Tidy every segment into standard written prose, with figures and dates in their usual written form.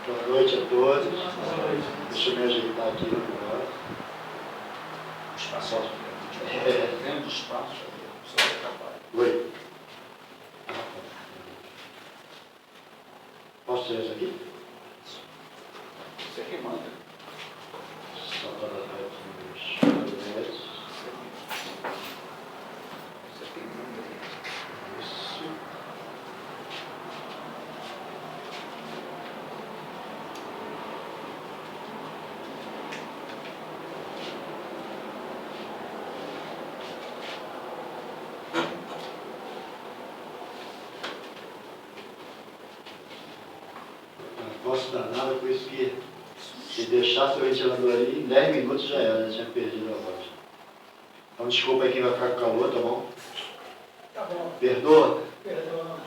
Boa noite a todos. Deixa eu me ajeitar aqui no negócio. O espaço dentro do espaço, você é capaz. Oi. Posso tirar isso aqui? Você que manda. Só para dar aqui os modelos. Você que manda. Isso. Não posso dar nada, por isso que se deixasse o ventilador ali, em 10 minutos já era, já tinha perdido a voz. Então desculpa aí quem vai ficar com calor, tá bom? Tá bom. Perdoa? Perdoa.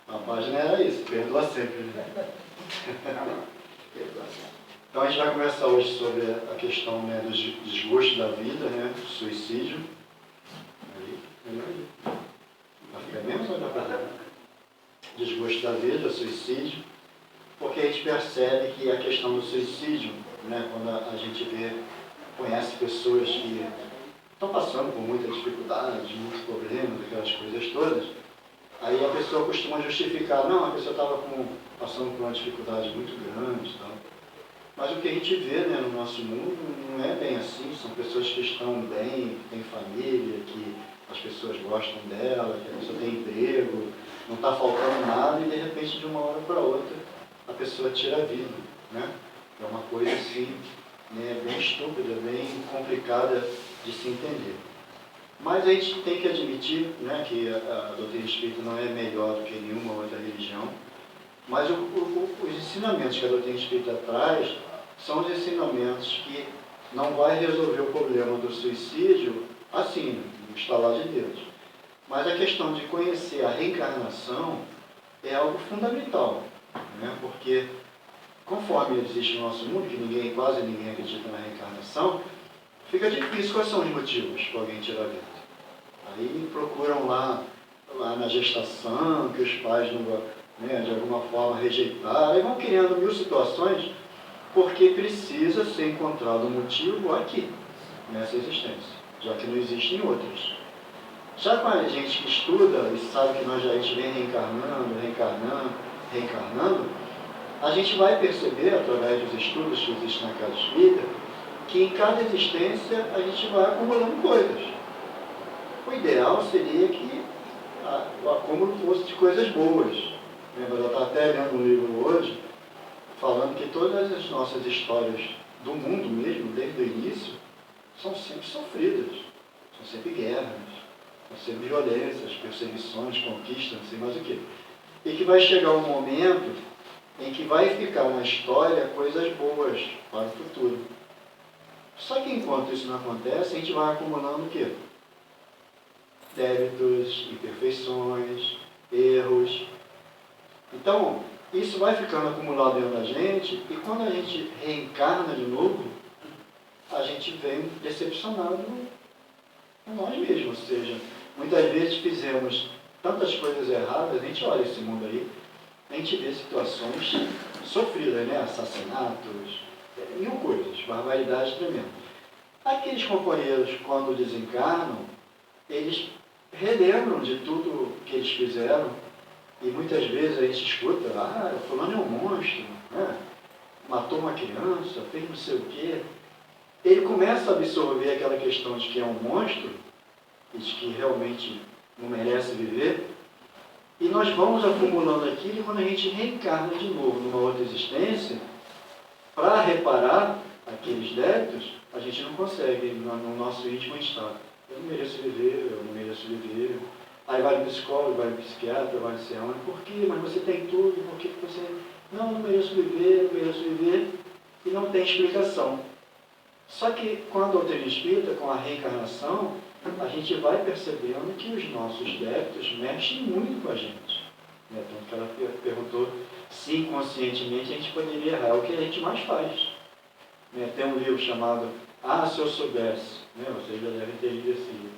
A página era isso, perdoa sempre, né? Então a gente vai conversar hoje sobre a questão, né, do desgosto da vida, né, do suicídio. Aí, melhor aí. Vai ficar menos ou vai dar? Desgosto da vida, suicídio. Porque a gente percebe que a questão do suicídio, né, quando a gente conhece pessoas que estão passando por muita dificuldade, muitos problemas, aquelas coisas todas, aí a pessoa costuma justificar, não, a pessoa estava passando por uma dificuldade muito grande e tal. Mas o que a gente vê, né, no nosso mundo não é bem assim, são pessoas que estão bem, que têm família, que as pessoas gostam dela, que a pessoa tem emprego, não está faltando nada e de repente de uma hora para outra a pessoa tira a vida, né? É uma coisa assim, né, bem estúpida, bem complicada de se entender. Mas a gente tem que admitir, né, que a doutrina espírita não é melhor do que nenhuma outra religião, mas os ensinamentos que a doutrina espírita traz são os ensinamentos que não vai resolver o problema do suicídio assim, no estalar de dedos. Mas a questão de conhecer a reencarnação é algo fundamental, né? Porque conforme existe no nosso mundo, que quase ninguém acredita na reencarnação, fica difícil quais são os motivos para alguém tirar a vida. Aí procuram lá na gestação, que os pais não, né, de alguma forma rejeitaram, aí vão criando mil situações, porque precisa ser encontrado um motivo aqui, nessa existência, já que não existem outras. Já com a gente que estuda e sabe que a gente vem reencarnando, a gente vai perceber, através dos estudos que existem na casa espírita, que em cada existência a gente vai acumulando coisas. O ideal seria que o acúmulo fosse de coisas boas. Eu estava até lendo um livro hoje, falando que todas as nossas histórias do mundo mesmo, desde o início, são sempre sofridas. São sempre guerras, são sempre violências, perseguições, conquistas, não sei mais o quê. E que vai chegar um momento em que vai ficar na história coisas boas para o futuro. Só que enquanto isso não acontece, a gente vai acumulando o quê? Débitos, imperfeições, erros. Então, isso vai ficando acumulado dentro da gente, e quando a gente reencarna de novo, a gente vem decepcionado com nós mesmos. Ou seja, muitas vezes fizemos tantas coisas erradas, a gente olha esse mundo aí, a gente vê situações sofridas, né? Assassinatos, mil coisas, barbaridades tremendas. Aqueles companheiros, quando desencarnam, eles relembram de tudo que eles fizeram, e muitas vezes a gente escuta, fulano é um monstro, né? Matou uma criança, fez não sei o quê. Ele começa a absorver aquela questão de que é um monstro, e de que realmente não merece viver, e nós vamos acumulando aquilo, e quando a gente reencarna de novo numa outra existência, para reparar aqueles débitos, a gente não consegue, no nosso íntimo estado. Eu não mereço viver, eu não mereço viver. Aí vai no psicólogo, vai no psiquiatra, vai no sei onde. Por quê? Mas você tem tudo, por que você... Não mereço viver, não mereço viver. E não tem explicação. Só que com a doutrina espírita, com a reencarnação, a gente vai percebendo que os nossos débitos mexem muito com a gente. Né? Tanto que ela perguntou se inconscientemente a gente poderia errar. É o que a gente mais faz. Né? Tem um livro chamado Se Eu Soubesse, né? Vocês já devem ter lido esse livro,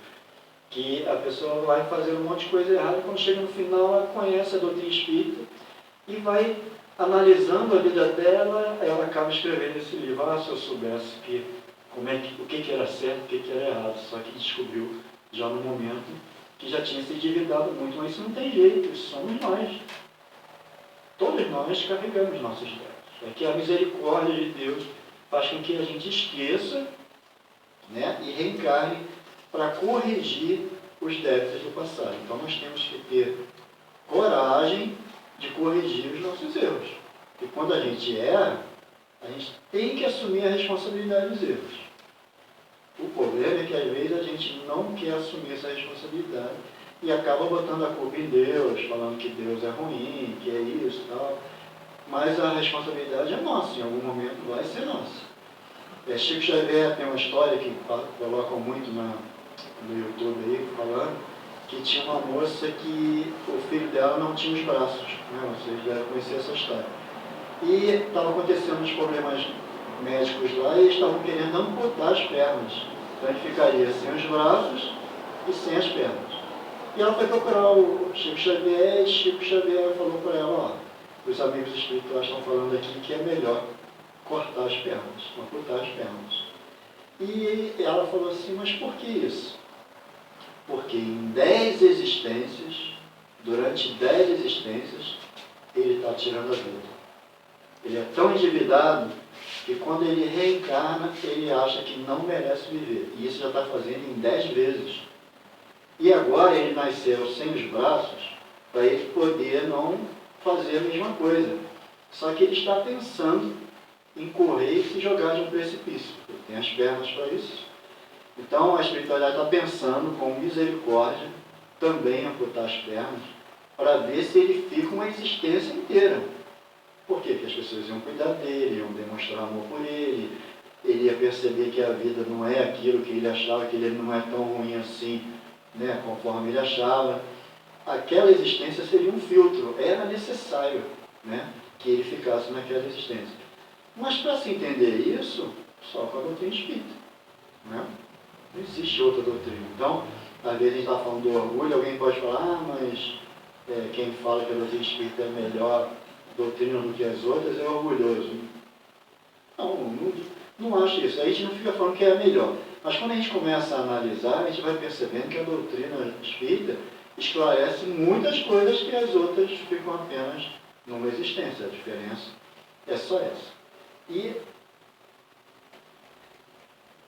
que a pessoa vai fazer um monte de coisa errada, e quando chega no final ela conhece a doutrina espírita e vai analisando a vida dela, ela acaba escrevendo esse livro. Se eu soubesse o que era certo, o que era errado. Só que descobriu já no momento que já tinha se endividado muito. Mas isso não tem jeito, isso somos nós. Todos nós carregamos nossos débitos. É que a misericórdia de Deus faz com que a gente esqueça, né, e reencarne para corrigir os débitos do passado. Então nós temos que ter coragem de corrigir os nossos erros. E quando a gente erra, a gente tem que assumir a responsabilidade dos erros. O problema é que às vezes a gente não quer assumir essa responsabilidade e acaba botando a culpa em Deus, falando que Deus é ruim, que é isso e tal. Mas a responsabilidade é nossa, em algum momento vai ser nossa. Chico Xavier tem uma história que colocam muito no YouTube aí, falando que tinha uma moça que o filho dela não tinha os braços, né? Vocês devem conhecer essa história. E estavam acontecendo uns problemas médicos lá e eles estavam querendo amputar as pernas. Então ele ficaria sem os braços e sem as pernas. E ela foi procurar o Chico Xavier e Chico Xavier falou para ela, os amigos espirituais estão falando aqui que é melhor cortar as pernas, amputar as pernas. E ela falou assim, mas por que isso? Porque em 10 existências, durante 10 existências, ele está tirando a vida. Ele é tão endividado que quando ele reencarna, ele acha que não merece viver. E isso já está fazendo em 10 vezes. E agora ele nasceu sem os braços para ele poder não fazer a mesma coisa. Só que ele está pensando em correr e se jogar de um precipício. Ele tem as pernas para isso. Então a espiritualidade está pensando com misericórdia também em amputar as pernas para ver se ele fica uma existência inteira. Por quê? Porque as pessoas iam cuidar dele, iam demonstrar amor por ele, ele ia perceber que a vida não é aquilo que ele achava, que ele não é tão ruim assim, né, conforme ele achava. Aquela existência seria um filtro, era necessário, né, que ele ficasse naquela existência. Mas para se entender isso, só com a doutrina espírita, né? Não existe outra doutrina. Então, às vezes a gente está falando do orgulho, alguém pode falar, mas quem fala que a doutrina espírita é melhor doutrina do que as outras é orgulhoso. Não acho isso. A gente não fica falando que é a melhor. Mas quando a gente começa a analisar, a gente vai percebendo que a doutrina espírita esclarece muitas coisas que as outras ficam apenas numa existência. A diferença é só essa. E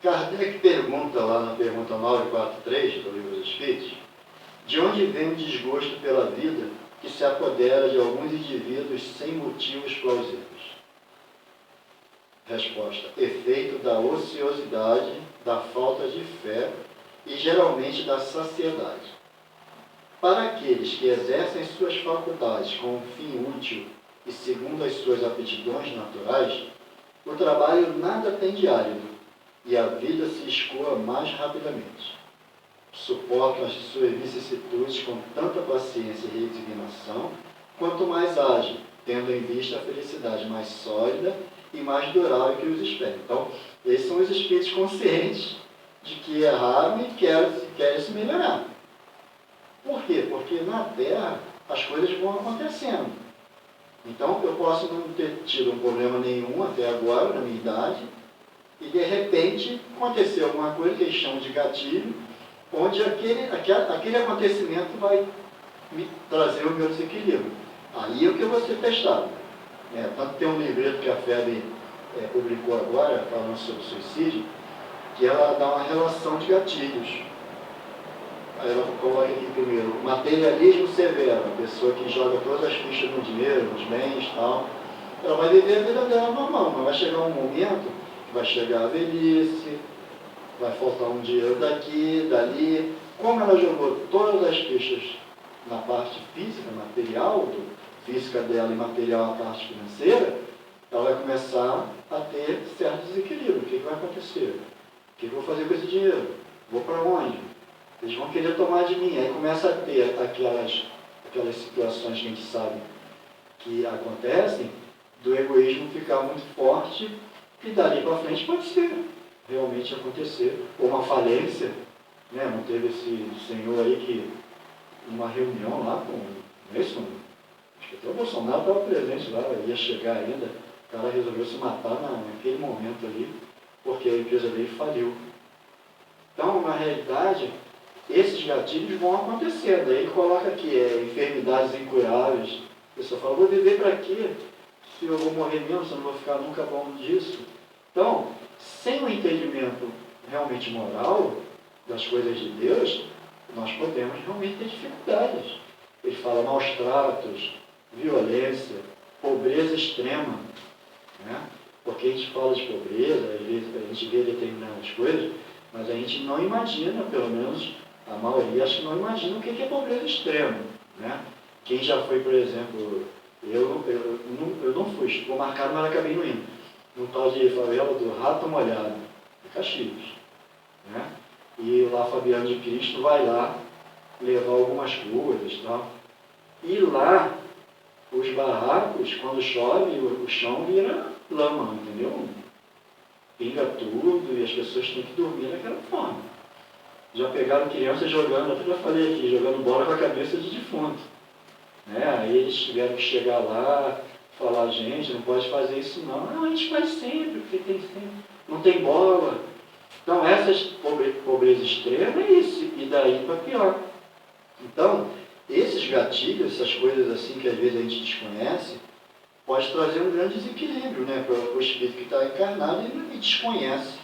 Kardec pergunta lá na pergunta 943 do Livro dos Espíritos, de onde vem o desgosto pela vida que se apodera de alguns indivíduos sem motivos plausíveis? Resposta: efeito da ociosidade, da falta de fé e geralmente da saciedade. Para aqueles que exercem suas faculdades com um fim útil e segundo as suas aptidões naturais, o trabalho nada tem de árido e a vida se escoa mais rapidamente. Suportam as suas vicissitudes com tanta paciência e resignação, quanto mais agem, tendo em vista a felicidade mais sólida e mais durável que os espera. Então, esses são os espíritos conscientes de que erraram e querem se melhorar. Por quê? Porque na Terra as coisas vão acontecendo. Então, eu posso não ter tido um problema nenhum até agora, na minha idade, e de repente aconteceu alguma coisa que eles chamam de gatilho, onde aquele acontecimento vai me trazer o meu desequilíbrio. Aí é o que eu vou ser testado. Tanto tem um livreto que a FEB publicou agora, falando sobre suicídio, que ela dá uma relação de gatilhos. Aí ela coloca aqui primeiro, materialismo severo, a pessoa que joga todas as fichas no dinheiro, nos bens e tal, ela vai viver a vida dela normal, mas vai chegar um momento que vai chegar a velhice, vai faltar um dinheiro daqui, dali. Como ela jogou todas as fichas na parte física, material, física dela e material a parte financeira, ela vai começar a ter certo desequilíbrio. O que vai acontecer? O que eu vou fazer com esse dinheiro? Vou para onde? Eles vão querer tomar de mim. Aí começa a ter aquelas situações que a gente sabe que acontecem, do egoísmo ficar muito forte, e dali para frente pode ser realmente acontecer. Ou uma falência, né? Não teve esse senhor aí que, numa reunião lá com, não é isso? Acho que até o Bolsonaro estava presente lá, ia chegar ainda, o cara resolveu se matar naquele momento ali, porque a empresa dele faliu. Então, na realidade, esses gatilhos vão acontecendo. Aí ele coloca aqui, enfermidades incuráveis. A pessoa fala, vou viver para quê? Se eu vou morrer mesmo, se eu não vou ficar nunca bom disso. Então, sem o entendimento realmente moral das coisas de Deus, nós podemos realmente ter dificuldades. Ele fala maus tratos, violência, pobreza extrema, né? Porque a gente fala de pobreza, às vezes a gente vê determinadas coisas, mas a gente não imagina, pelo menos a maioria acho que não imagina o que é pobreza extrema, né? Quem já foi, por exemplo, eu não fui, ficou marcado, mas acabei não indo, no tal de favela do Rato Molhado, de Caxias, né? E lá Fabiano de Cristo vai lá levar algumas coisas e tal. E lá, os barracos, quando chove, o chão vira lama, entendeu? Pinga tudo e as pessoas têm que dormir naquela forma. Já pegaram crianças jogando, até já falei aqui, jogando bola com a cabeça de defunto. Né? Aí eles tiveram que chegar lá, falar, gente, não pode fazer isso não. Não, a gente faz sempre, porque tem sempre. Não tem bola. Então, essas pobreza extrema é isso, e daí para pior. Então, esses gatilhos, essas coisas assim que às vezes a gente desconhece, pode trazer um grande desequilíbrio, né, para o espírito que está encarnado e desconhece,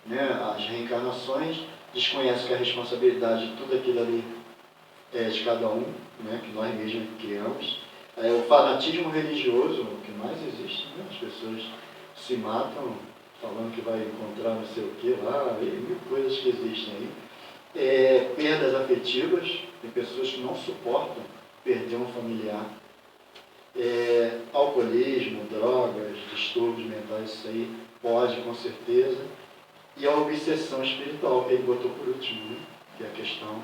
né, as reencarnações, desconhece que a responsabilidade de tudo aquilo ali é de cada um, né, que nós mesmos criamos. O fanatismo religioso, o que mais existe, né, as pessoas se matam falando que vai encontrar não sei o que lá, e mil coisas que existem aí. Perdas afetivas, tem pessoas que não suportam perder um familiar. Alcoolismo, drogas, distúrbios mentais, isso aí pode, com certeza. E a obsessão espiritual, que ele botou por último, né? Que é a questão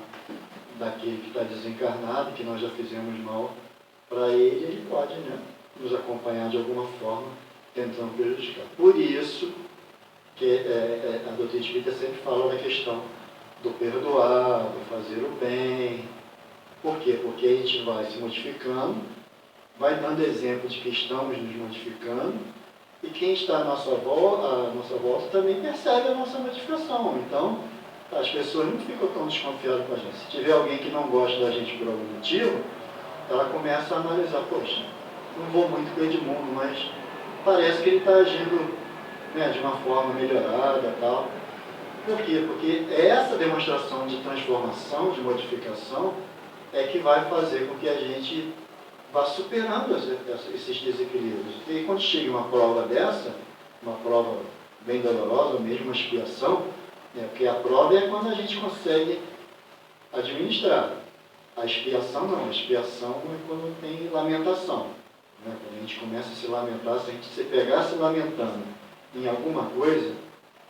daquele que está desencarnado, que nós já fizemos mal para ele, ele pode, né, nos acompanhar de alguma forma, tentando prejudicar. Por isso que a doutrina espírita sempre fala da questão do perdoar, do fazer o bem. Por quê? Porque a gente vai se modificando, vai dando exemplo de que estamos nos modificando, e quem está à nossa volta também percebe a nossa modificação. Então, as pessoas não ficam tão desconfiadas com a gente. Se tiver alguém que não gosta da gente por algum motivo, ela começa a analisar, poxa, não vou muito com Edmundo, mas parece que ele está agindo, né, de uma forma melhorada e tal. Por quê? Porque essa demonstração de transformação, de modificação, é que vai fazer com que a gente vá superando esses desequilíbrios. E aí, quando chega uma prova dessa, uma prova bem dolorosa, mesmo uma expiação, né, porque a prova é quando a gente consegue administrar. A expiação não, a expiação é quando tem lamentação. Né? Quando a gente começa a se lamentar, se a gente se pegar se lamentando em alguma coisa,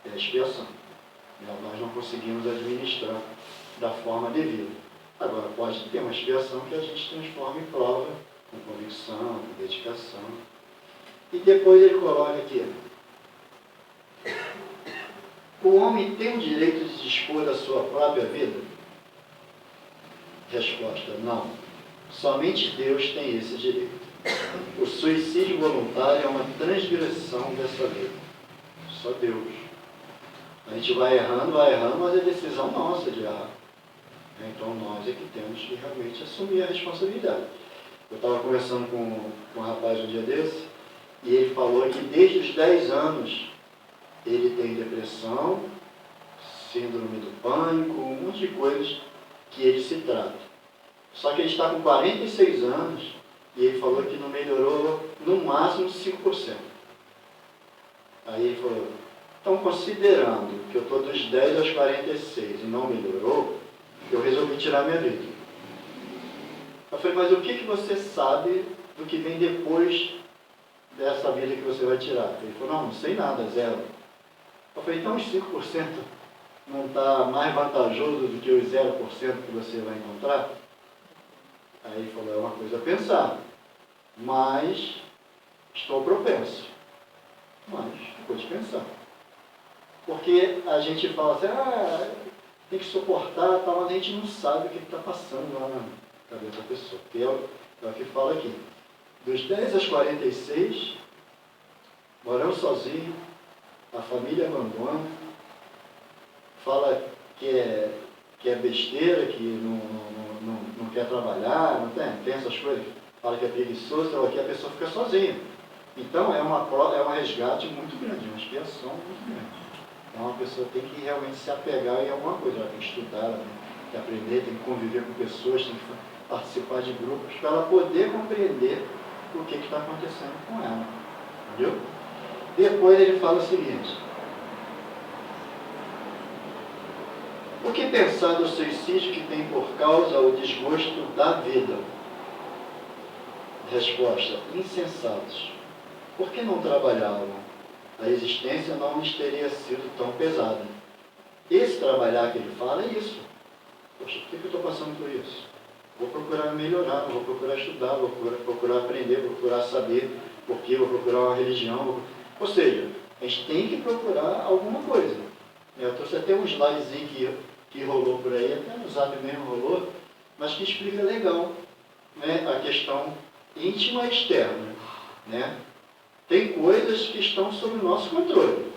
é a expiação. Nós não conseguimos administrar da forma devida. Agora, pode ter uma expiação que a gente transforma em prova, com convicção, com dedicação. E depois ele coloca aqui: o homem tem o direito de dispor da sua própria vida? Resposta: não. Somente Deus tem esse direito. O suicídio voluntário é uma transgressão dessa lei. Só Deus. A gente vai errando, mas é decisão nossa de errar. Então nós é que temos que realmente assumir a responsabilidade. Eu estava conversando com um rapaz um dia desse, e ele falou que desde os 10 anos ele tem depressão, síndrome do pânico, um monte de coisas que ele se trata. Só que ele está com 46 anos e ele falou que não melhorou no máximo 5%. Aí ele falou: então, considerando que eu estou dos 10 aos 46 e não melhorou, eu resolvi tirar minha vida. Eu falei: mas o que você sabe do que vem depois dessa vida que você vai tirar? Ele falou: não sei nada, zero. Eu falei: então os 5% não está mais vantajoso do que os 0% que você vai encontrar? Aí ele falou: é uma coisa a pensar, mas estou propenso. Mas pode pensar. Porque a gente fala assim, tem que suportar, tal, mas a gente não sabe o que está passando lá na cabeça da pessoa. Que é o que fala aqui. Dos 10 aos 46, morando sozinho, a família abandona, fala que é besteira, que não quer trabalhar, não tem essas coisas, fala que é preguiçoso, então aqui a pessoa fica sozinha. Então é um resgate muito grande, uma expiação muito grande. Então a pessoa tem que realmente se apegar em alguma coisa, ela tem que estudar, ela tem que aprender, tem que conviver com pessoas, tem que participar de grupos, para ela poder compreender o que está acontecendo com ela. Entendeu? Depois ele fala o seguinte: o que pensar do suicídio que tem por causa o desgosto da vida? Resposta: insensatos. Por que não trabalhavam? A existência não lhes teria sido tão pesada. Esse trabalhar que ele fala é isso. Poxa, por que eu estou passando por isso? Vou procurar melhorar, vou procurar estudar, vou procurar aprender, vou procurar saber por quê, vou procurar uma religião. Ou seja, a gente tem que procurar alguma coisa. Eu trouxe até um slidezinho que rolou por aí, até no Zap mesmo rolou, mas que explica legal, né, a questão íntima e externa. Né? Tem coisas que estão sob o nosso controle.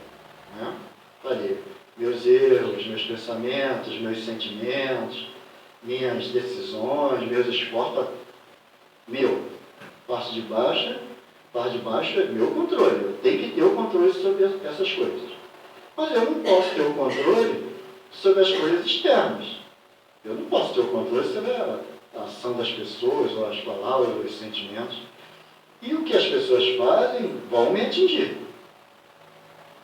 Né? Falei, meus erros, meus pensamentos, meus sentimentos, minhas decisões, meus esforços, parte de baixo é meu controle. Eu tenho que ter o controle sobre essas coisas. Mas eu não posso ter o controle sobre as coisas externas. Eu não posso ter o controle sobre a ação das pessoas, ou as palavras, ou os sentimentos. E o que as pessoas fazem vão me atingir.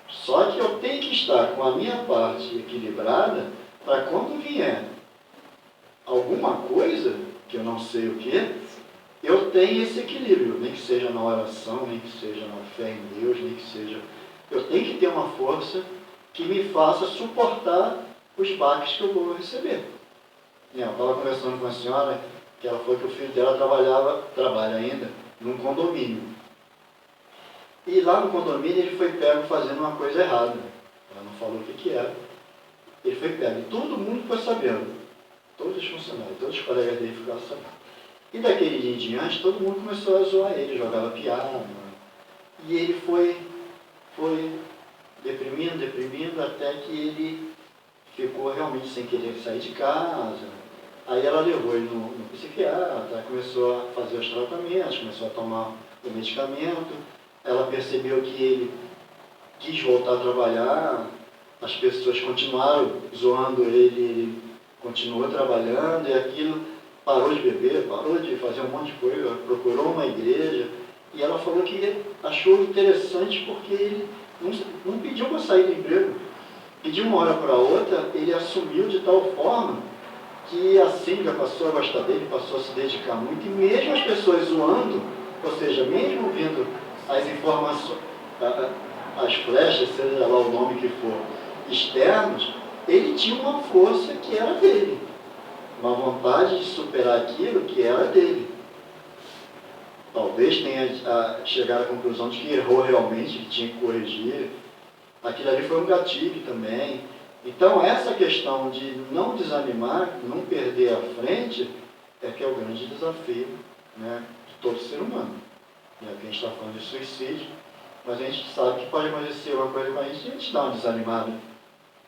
Só que eu tenho que estar com a minha parte equilibrada para quando vier alguma coisa, que eu não sei o que, eu tenho esse equilíbrio, nem que seja na oração, nem que seja na fé em Deus, nem que seja... Eu tenho que ter uma força que me faça suportar os baques que eu vou receber. Eu estava conversando com uma senhora, que ela falou que o filho dela trabalha ainda, num condomínio. E lá no condomínio ele foi pego fazendo uma coisa errada. Ela não falou o que era. Ele foi pego e todo mundo ficou sabendo. Todos os funcionários, todos os colegas dele ficaram sabendo. E daquele dia em diante, todo mundo começou a zoar ele, jogava piada. E ele foi deprimindo, até que ele ficou realmente sem querer sair de casa. Aí ela levou ele no psiquiatra, começou a fazer os tratamentos, começou a tomar o medicamento. Ela percebeu que ele quis voltar a trabalhar, as pessoas continuaram zoando ele continuou trabalhando, e aquilo parou de beber, parou de fazer um monte de coisa, procurou uma igreja, e ela falou que achou interessante porque ele não pediu para sair do emprego. Pediu uma hora para outra, ele assumiu de tal forma que a síndica passou a gostar dele, passou a se dedicar muito, e mesmo as pessoas zoando, ou seja, mesmo vendo as informações, as flechas, seja lá o nome que for, externos, ele tinha uma força que era dele, uma vontade de superar aquilo que era dele. Talvez tenha chegado à conclusão de que errou realmente, que tinha que corrigir. Aquilo ali foi um gatilho também. Então, essa questão de não desanimar, não perder a frente, é que é o grande desafio, né, de todo ser humano. E aqui a gente está falando de suicídio, mas a gente sabe que pode acontecer uma coisa com a gente dá uma desanimada.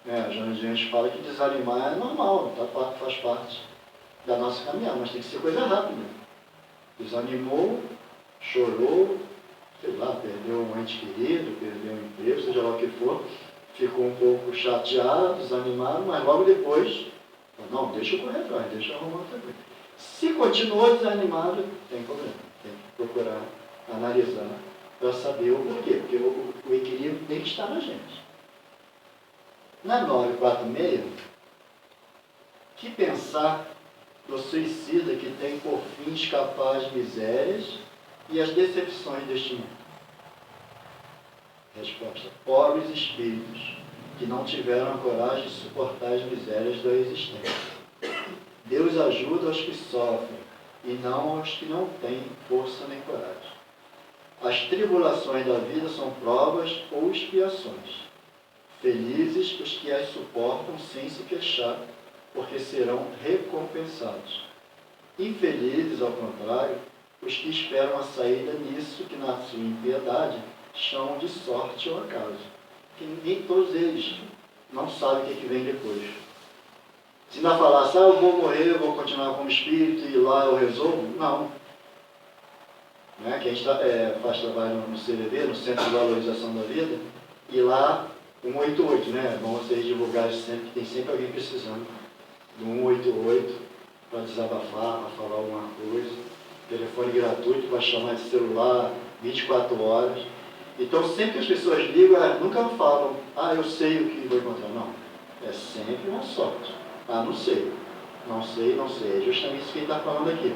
A gente fala que desanimar é normal, faz parte da nossa caminhada, mas tem que ser coisa rápida. Desanimou, chorou, sei lá, perdeu um ente querido, perdeu um emprego, seja lá o que for, ficou um pouco chateado, desanimado, mas logo depois, não, deixa eu correr atrás, deixa eu arrumar outra coisa. Se continuou desanimado, tem problema, tem que procurar analisar para saber o porquê, porque o equilíbrio tem que estar na gente. Na 946, que pensar do suicida que tem por fim escapar às misérias e às decepções deste mundo? Resposta: pobres espíritos que não tiveram a coragem de suportar as misérias da existência. Deus ajuda os que sofrem e não aos que não têm força nem coragem. As tribulações da vida são provas ou expiações. Felizes os que as suportam sem se queixar, porque serão recompensados. Infelizes, ao contrário, os que esperam a saída nisso, que na sua impiedade chamam de sorte ou acaso. Que nem todos eles não sabem o que vem depois. Se ainda falasse, eu vou morrer, eu vou continuar como espírito e lá eu resolvo, não. Né? Que a gente faz trabalho no CVV, no Centro de Valorização da Vida, e lá 188, né? É bom vocês divulgarem sempre, que tem sempre alguém precisando do 188 para desabafar, para falar alguma coisa. Telefone gratuito para chamar de celular 24 horas. Então, sempre que as pessoas ligam, nunca falam, eu sei o que vou encontrar. Não. É sempre uma sorte. Não sei. Não sei, não sei. É justamente isso que ele está falando aqui.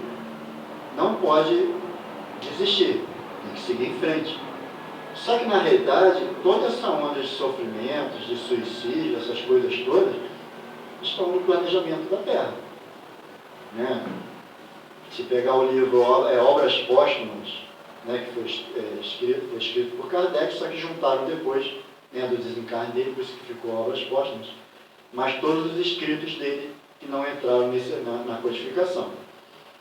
Não pode desistir. Tem que seguir em frente. Só que, na realidade, toda essa onda de sofrimentos, de suicídio, essas coisas todas, estão no planejamento da Terra. Né? Se pegar o livro Obras Póstumas, né, que foi escrito por Kardec, só que juntaram depois, né, do desencarne dele, por isso que ficou Obras Póstumas, mas todos os escritos dele que não entraram na codificação.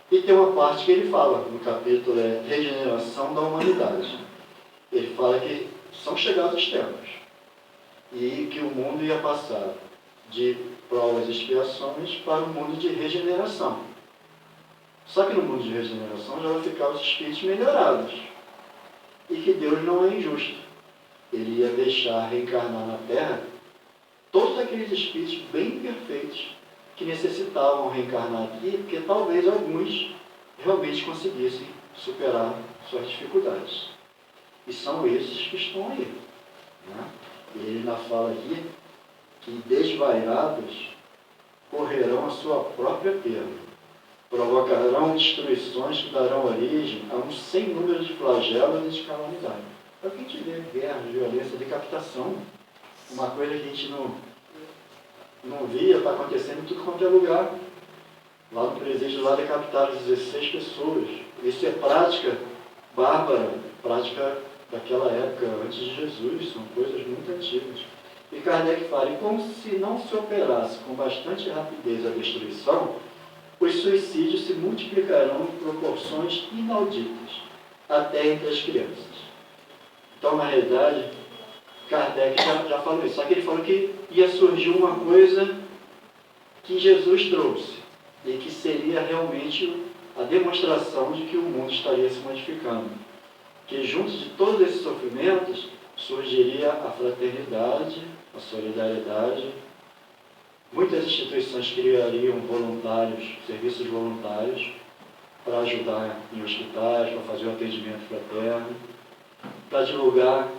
E tem uma parte que ele fala, no capítulo Regeneração da Humanidade. Ele fala que são chegados os tempos e que o mundo ia passar de provas e expiações para o mundo de regeneração. Só que no mundo de regeneração já vai ficar os espíritos melhorados. E que Deus não é injusto. Ele ia deixar reencarnar na Terra todos aqueles espíritos bem perfeitos que necessitavam reencarnar aqui, porque talvez alguns realmente conseguissem superar suas dificuldades. E são esses que estão aí. Né? E ele ainda fala aqui que desvairados correrão a sua própria perda. Provocarão destruições que darão origem a um sem número de flagelos e de calamidade. É o que a gente vê: guerra, violência, decapitação. Uma coisa que a gente não via, está acontecendo em tudo quanto é lugar. Lá no presídio, lá decapitaram 16 pessoas. Isso é prática bárbara, prática daquela época, antes de Jesus, são coisas muito antigas. E Kardec fala, e como se não se operasse com bastante rapidez a destruição, os suicídios se multiplicarão em proporções inauditas, até entre as crianças. Então, na realidade, Kardec já falou isso. Só que ele falou que ia surgir uma coisa que Jesus trouxe, e que seria realmente a demonstração de que o mundo estaria se modificando. Que junto de todos esses sofrimentos, surgiria a fraternidade, a solidariedade. Muitas instituições criariam voluntários, serviços voluntários, para ajudar em hospitais, para fazer o atendimento fraterno, para divulgar,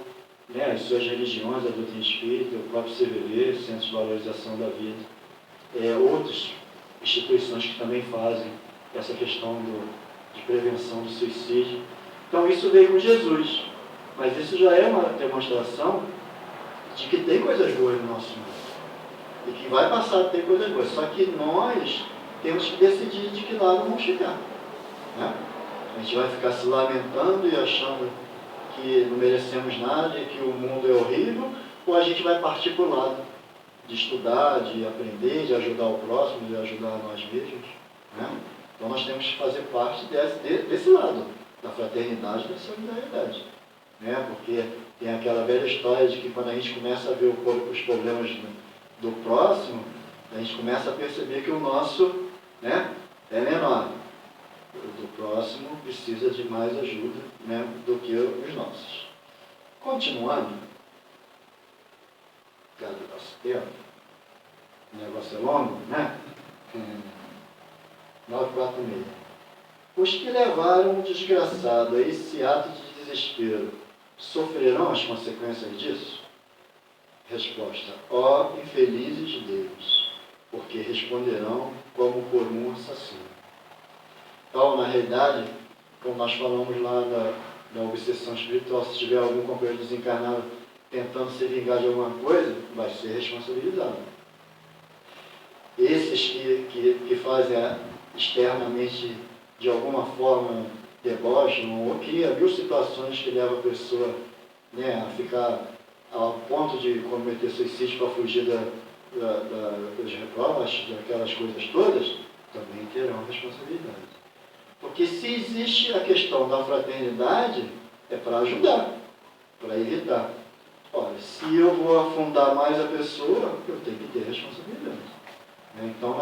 né, as suas religiões, a doutrina espírita, o próprio CVV, Centro de Valorização da Vida. Outras instituições que também fazem essa questão de prevenção do suicídio. Então isso veio com Jesus, mas isso já é uma demonstração de que tem coisas boas no nosso mundo. E que vai passar a ter coisas boas. Só que nós temos que decidir de que lado vamos chegar. Né? A gente vai ficar se lamentando e achando que não merecemos nada e que o mundo é horrível, ou a gente vai partir para o lado de estudar, de aprender, de ajudar o próximo, de ajudar nós mesmos. Né? Então nós temos que fazer parte desse lado, da fraternidade e da solidariedade. Né? Porque tem aquela velha história de que quando a gente começa a ver os problemas do próximo, a gente começa a perceber que o nosso, né, é menor. O do próximo precisa de mais ajuda, né, do que os nossos. Continuando, cada nosso tempo, o negócio é longo, né? 946. Os que levaram o desgraçado a esse ato de desespero sofrerão as consequências disso? Resposta: ó infelizes deles, porque responderão como por um assassino. Então, na realidade, como nós falamos lá da obsessão espiritual, se tiver algum companheiro desencarnado tentando se vingar de alguma coisa, vai ser responsabilizado. Esses que fazem externamente, de alguma forma, debocham ou criam mil situações que levam a pessoa, né, a ficar ao ponto de cometer suicídio para fugir dos reproches, daquelas coisas todas, também terão responsabilidade. Porque se existe a questão da fraternidade, é para ajudar, para evitar. Olha, se eu vou afundar mais a pessoa, eu tenho que ter responsabilidade. Então,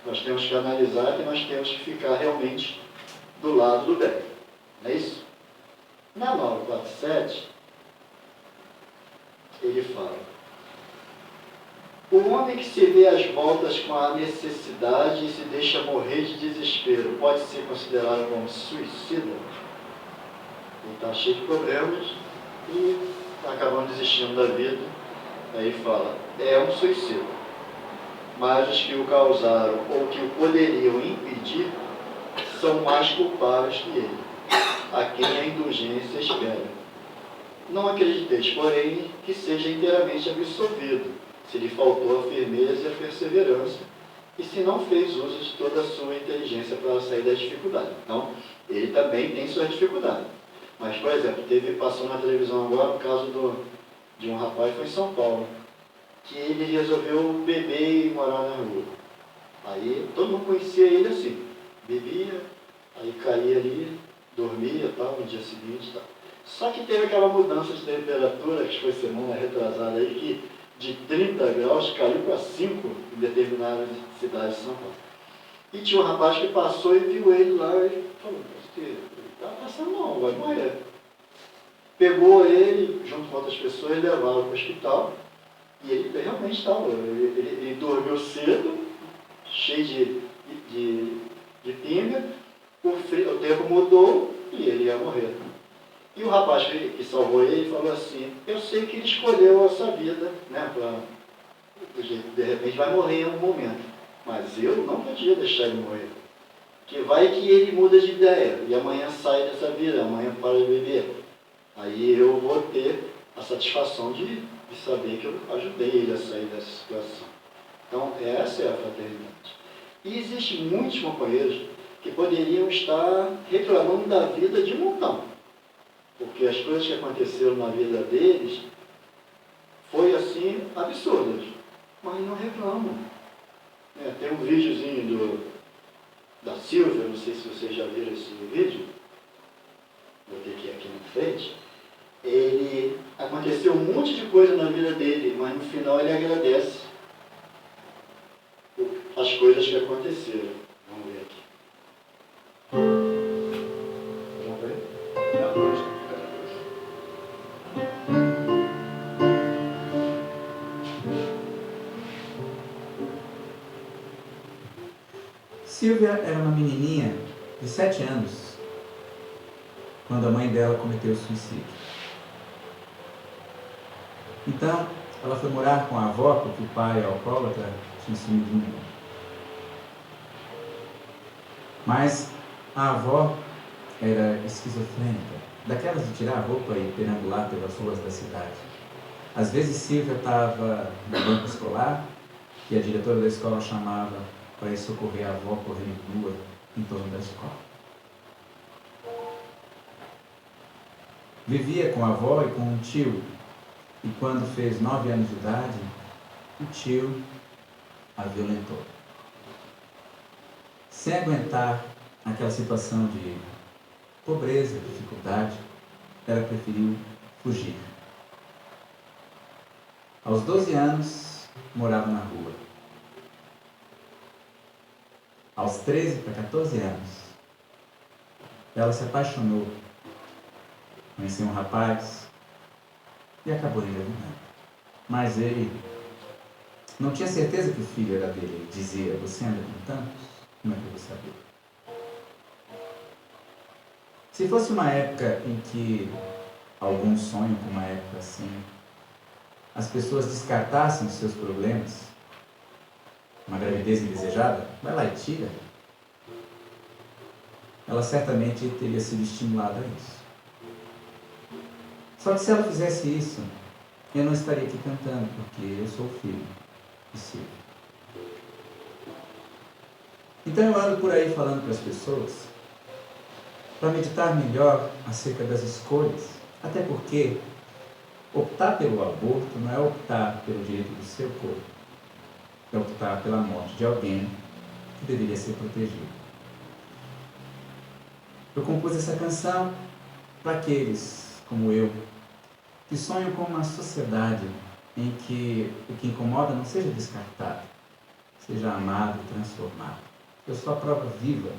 nós temos que analisar que nós temos que ficar realmente do lado do bem. Não é isso? Na 947, ele fala: o homem que se vê às voltas com a necessidade e se deixa morrer de desespero pode ser considerado como suicida? Ele está cheio de problemas e está acabando desistindo da vida. Aí fala: é um suicida. Mas os que o causaram ou que o poderiam impedir são mais culpáveis que ele, a quem a indulgência espera. Não acrediteis, porém, que seja inteiramente absolvido, se lhe faltou a firmeza e a perseverança, e se não fez uso de toda a sua inteligência para sair da dificuldade. Então, ele também tem sua dificuldade. Mas, por exemplo, passou na televisão agora o caso de um rapaz, foi em São Paulo, que ele resolveu beber e morar na rua. Aí todo mundo conhecia ele assim, bebia, aí caía ali, dormia, tal, no dia seguinte, tal. Só que teve aquela mudança de temperatura, que foi semana retrasada aí, que de 30 graus caiu para 5 em determinadas cidades de São Paulo. E tinha um rapaz que passou e viu ele lá e falou: ele está passando mal, vai morrer. Pegou ele, junto com outras pessoas, levaram para o hospital. E ele realmente estava, ele dormiu cedo, cheio de pinga, o tempo mudou e ele ia morrer. E o rapaz que salvou ele falou assim: eu sei que ele escolheu essa vida, né, de repente vai morrer em algum momento, mas eu não podia deixar ele morrer. Que vai que ele muda de ideia e amanhã sai dessa vida, amanhã para de beber. Aí eu vou ter a satisfação de saber que eu ajudei ele a sair dessa situação. Então, essa é a fraternidade. E existem muitos companheiros que poderiam estar reclamando da vida de montão, porque as coisas que aconteceram na vida deles foi assim, absurdas, mas não reclamam. Tem um videozinho da Silvia, não sei se vocês já viram esse vídeo, vou ter que ir aqui na frente. Aconteceu um monte de coisa na vida dele, mas no final ele agradece as coisas que aconteceram. Vamos ver aqui. Vamos ver? Silvia era uma menininha de 7 anos, quando a mãe dela cometeu suicídio. Então, ela foi morar com a avó, porque o pai, alcoólatra, tinha sumido do mundo. Mas a avó era esquizofrênica, daquelas de tirar a roupa e perambular pelas ruas da cidade. Às vezes Silvia estava no banco escolar e a diretora da escola chamava para ir socorrer a avó correndo nua em torno da escola. Vivia com a avó e com um tio, e quando fez 9 anos de idade, o tio a violentou. Sem aguentar aquela situação de pobreza, dificuldade, ela preferiu fugir. Aos 12 anos, morava na rua. Aos 13 para 14 anos, ela se apaixonou, conheceu um rapaz e acabou engravidando. Mas ele não tinha certeza que o filho era dele. Ele dizia: você anda com tantos? Como é que eu vou saber? Se fosse uma época em que alguns sonham com uma época assim, as pessoas descartassem os seus problemas, uma gravidez indesejada, vai lá e tira, ela certamente teria sido estimulada a isso. Só que se ela fizesse isso, eu não estaria aqui cantando, porque eu sou filho de Silvia. Então eu ando por aí falando para as pessoas para meditar melhor acerca das escolhas, até porque optar pelo aborto não é optar pelo direito do seu corpo, é optar pela morte de alguém que deveria ser protegido. Eu compus essa canção para aqueles, como eu, que sonham com uma sociedade em que o que incomoda não seja descartado, seja amado e transformado. Eu sou a prova viva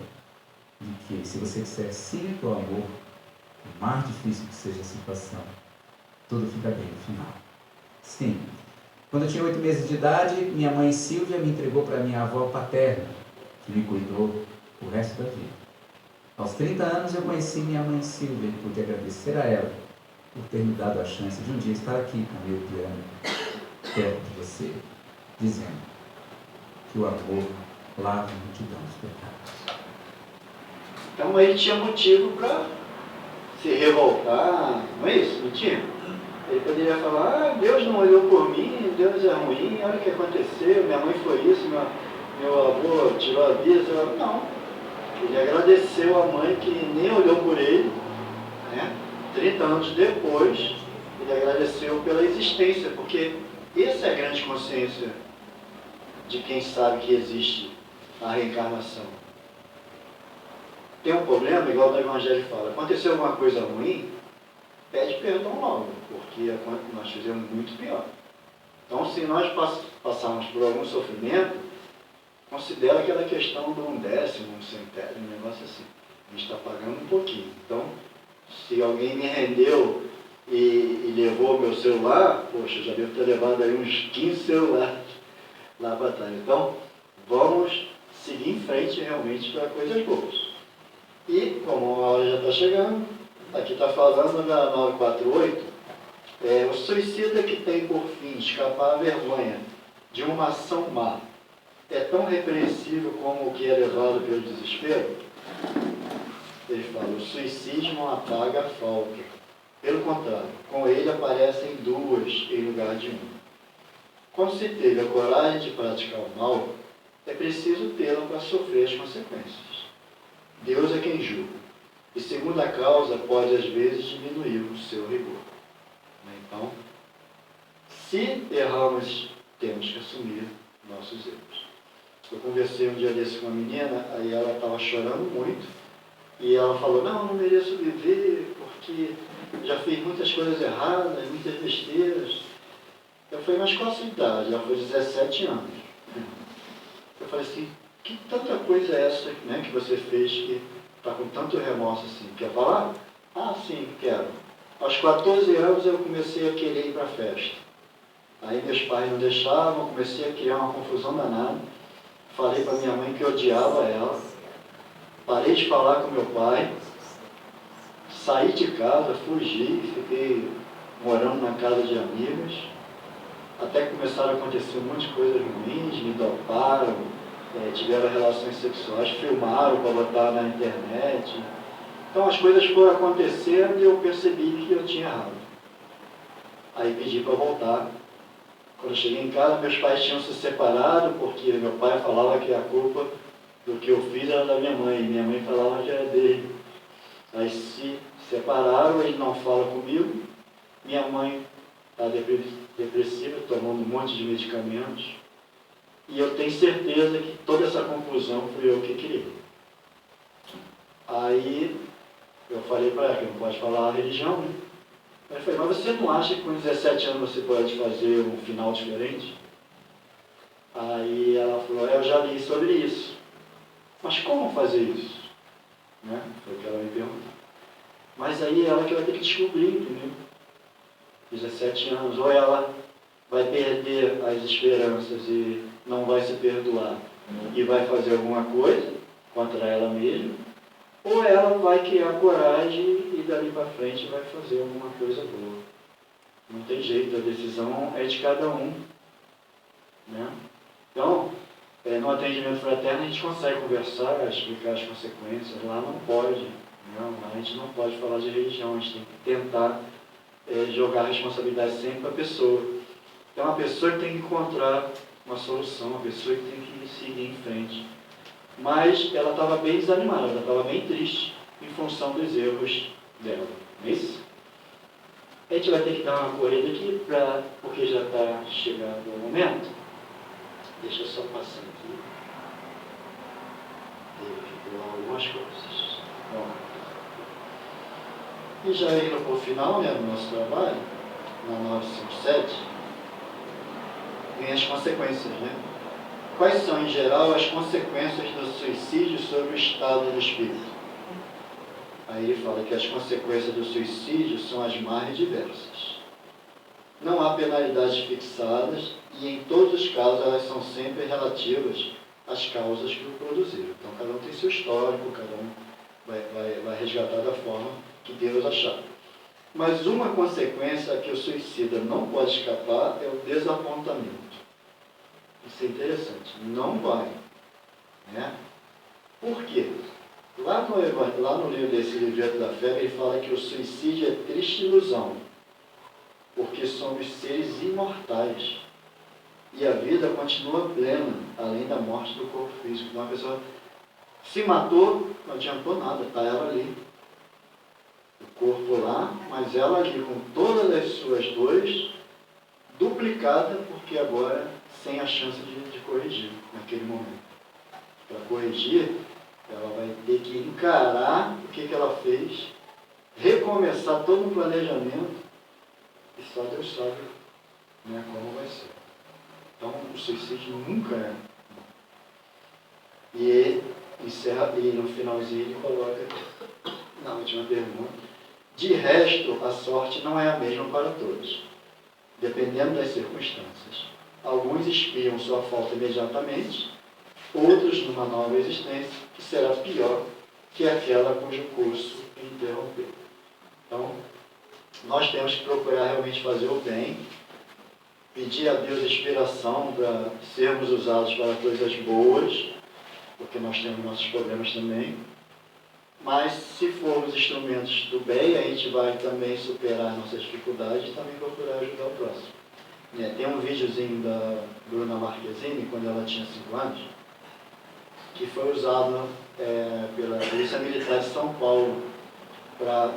de que, se você disser sim para o amor, por mais difícil que seja a situação, tudo fica bem no final. Sim. Quando eu tinha 8 meses de idade, minha mãe Silvia me entregou para minha avó paterna, que me cuidou o resto da vida. Aos 30 anos eu conheci minha mãe Silvia e pude agradecer a ela por ter me dado a chance de um dia estar aqui com meu piano, perto de você, dizendo que o amor lava a multidão dos pecados. Então ele tinha motivo para se revoltar, não é isso? Não tinha? Ele poderia falar, Deus não olhou por mim, Deus é ruim, olha o que aconteceu, minha mãe foi isso, meu avô tirou a vida. Não. Ele agradeceu a mãe que nem olhou por ele, né? 30 anos depois, ele agradeceu pela existência, porque essa é a grande consciência de quem sabe que existe a reencarnação. Tem um problema, igual o Evangelho fala, aconteceu alguma coisa ruim, pede perdão logo, porque nós fizemos muito pior. Então, se nós passarmos por algum sofrimento, considera aquela questão de 1/10, 1/100, um negócio assim. A gente está pagando um pouquinho. Então, se alguém me rendeu e levou meu celular, poxa, eu já devo ter levado aí uns 15 celulares lá para trás. Então, vamos seguir em frente realmente para coisas boas. E, como a hora já está chegando, aqui está falando na 948, o suicida que tem por fim escapar à vergonha de uma ação má é tão repreensível como o que é levado pelo desespero? Ele fala, o suicídio não apaga a falta. Pelo contrário, com ele aparecem duas em lugar de uma. Quando se teve a coragem de praticar o mal, é preciso tê-la para sofrer as consequências. Deus é quem julga, e segundo a causa pode às vezes diminuir o seu rigor. Então, se erramos, temos que assumir nossos erros. Eu conversei um dia desse com uma menina, aí ela estava chorando muito, e ela falou, não mereço viver, porque já fiz muitas coisas erradas, muitas besteiras. Eu falei, mas qual a sua idade? Ela foi 17 anos. Eu falei assim, que tanta coisa é essa, né, que você fez que está com tanto remorso assim? Quer falar? Ah, sim, quero. Aos 14 anos eu comecei a querer ir para a festa. Aí meus pais não deixavam, comecei a criar uma confusão danada. Falei para minha mãe que eu odiava ela. Parei de falar com meu pai. Saí de casa, fugi, fiquei morando na casa de amigos. Até que começaram a acontecer um monte de coisas ruins, me doparam, tiveram relações sexuais, filmaram para botar na internet. Então as coisas foram acontecendo e eu percebi que eu tinha errado. Aí pedi para voltar. Quando eu cheguei em casa, meus pais tinham se separado, porque meu pai falava que a culpa do que eu fiz era da minha mãe, e minha mãe falava que era dele. Aí se separaram, ele não fala comigo, minha mãe está depressiva, tomando um monte de medicamentos, e eu tenho certeza que toda essa confusão fui eu que criei. Aí eu falei para ela que não pode falar a religião, né? Eu falei, mas você não acha que com 17 anos você pode fazer um final diferente? Aí ela falou, eu já li sobre isso. Mas como fazer isso? Né? Foi o que ela me perguntou. Mas aí ela que vai ter que descobrir, entendeu? 17 anos, ou ela vai perder as esperanças e não vai se perdoar e vai fazer alguma coisa contra ela mesma, ou ela vai criar coragem e dali para frente vai fazer alguma coisa boa. Não tem jeito, a decisão é de cada um. Né? Então, no atendimento fraterno a gente consegue conversar, explicar as consequências. Lá não pode. Não, a gente não pode falar de religião, a gente tem que tentar jogar a responsabilidade sempre para a pessoa. Então a pessoa que tem que encontrar uma solução, a pessoa que tem que seguir em frente. Mas ela estava bem desanimada, ela estava bem triste em função dos erros dela. Não é isso? A gente vai ter que dar uma corrida aqui, porque já está chegando o momento. Deixa eu só passar aqui. Tem algumas coisas. Bom, E já indo para o final, né, do nosso trabalho, na 957, vem as consequências, né? Quais são, em geral, as consequências do suicídio sobre o estado do espírito? Aí ele fala que as consequências do suicídio são as mais diversas. Não há penalidades fixadas e, em todos os casos, elas são sempre relativas às causas que o produziram. Então, cada um tem seu histórico, cada um vai resgatar da forma que Deus achar. Mas uma consequência que o suicida não pode escapar é o desapontamento. Isso é interessante. Não vai. Né? Por quê? Lá no livro desse Livreto da Fé, ele fala que o suicídio é triste ilusão, porque somos seres imortais. E a vida continua plena, além da morte do corpo físico. Então, uma pessoa se matou, não adiantou nada, está ela ali. O corpo lá, mas ela ali com todas as suas dores, duplicada, porque agora sem a chance de corrigir naquele momento. Para corrigir, ela vai ter que encarar o que ela fez, recomeçar todo um planejamento, e só Deus sabe, né, como vai ser. Então, o suicídio nunca é. E ele encerra, e no finalzinho ele coloca, na última pergunta, de resto, a sorte não é a mesma para todos, dependendo das circunstâncias. Alguns espiam sua falta imediatamente, outros numa nova existência, que será pior que aquela cujo curso interrompeu. Então, nós temos que procurar realmente fazer o bem, pedir a Deus inspiração para sermos usados para coisas boas, porque nós temos nossos problemas também. Mas, se formos instrumentos do bem, a gente vai também superar nossas dificuldades e também procurar ajudar o próximo. Tem um videozinho da Bruna Marquezine, quando ela tinha 5 anos, que foi usado pela Polícia Militar de São Paulo para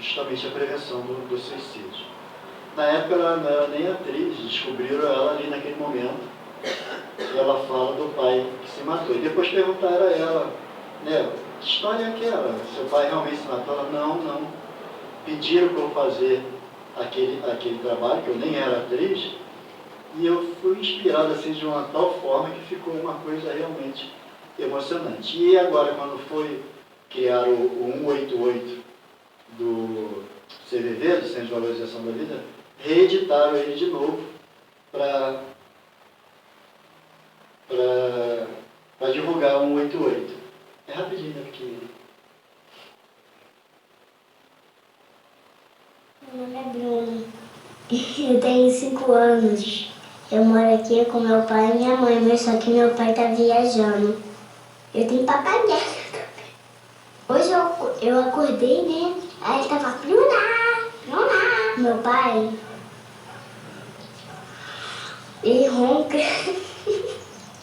justamente a prevenção do suicídio. Na época ela não era nem atriz, descobriram ela ali naquele momento, e ela fala do pai que se matou. E depois perguntaram a ela, né, que história é aquela? Seu pai realmente se matou? Ela, não. Pediram para eu fazer aquele trabalho, que eu nem era atriz, e eu fui inspirado assim de uma tal forma que ficou uma coisa realmente emocionante. E agora, quando foi criar o 188 do CVV, do Centro de Valorização da Vida, reeditaram ele de novo para divulgar o 188. É rapidinho, né? Porque... Meu nome é Bruna. Eu tenho 5 anos. Eu moro aqui com meu pai e minha mãe, mas só que meu pai tá viajando. Eu tenho papagaio também. Hoje eu acordei, né? Aí ele tava, Bruna. Meu pai, ele ronca.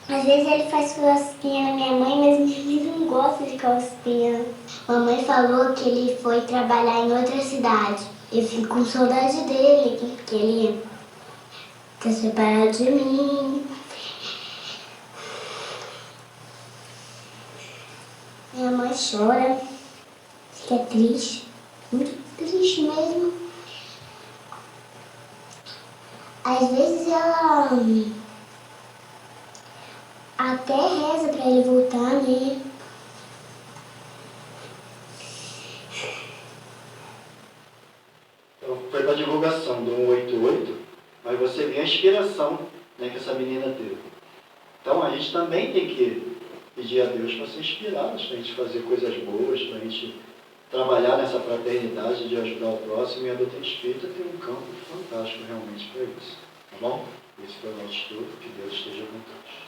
Às vezes ele faz cosquinha na minha mãe, mas minha mãe não gosta de cosquinha. Mamãe falou que ele foi trabalhar em outra cidade. Eu fico com saudade dele, que ele tá separado de mim. Minha mãe chora, fica triste, muito triste mesmo. Às vezes ela até reza pra ele voltar, né? Então, foi para a divulgação do 188, mas você vê a inspiração, né, que essa menina teve. Então, a gente também tem que pedir a Deus para ser inspirados, para a gente fazer coisas boas, para a gente trabalhar nessa fraternidade de ajudar o próximo, e a doutrina espírita tem um campo fantástico realmente para isso. Tá bom? Esse foi o nosso estudo, que Deus esteja com todos.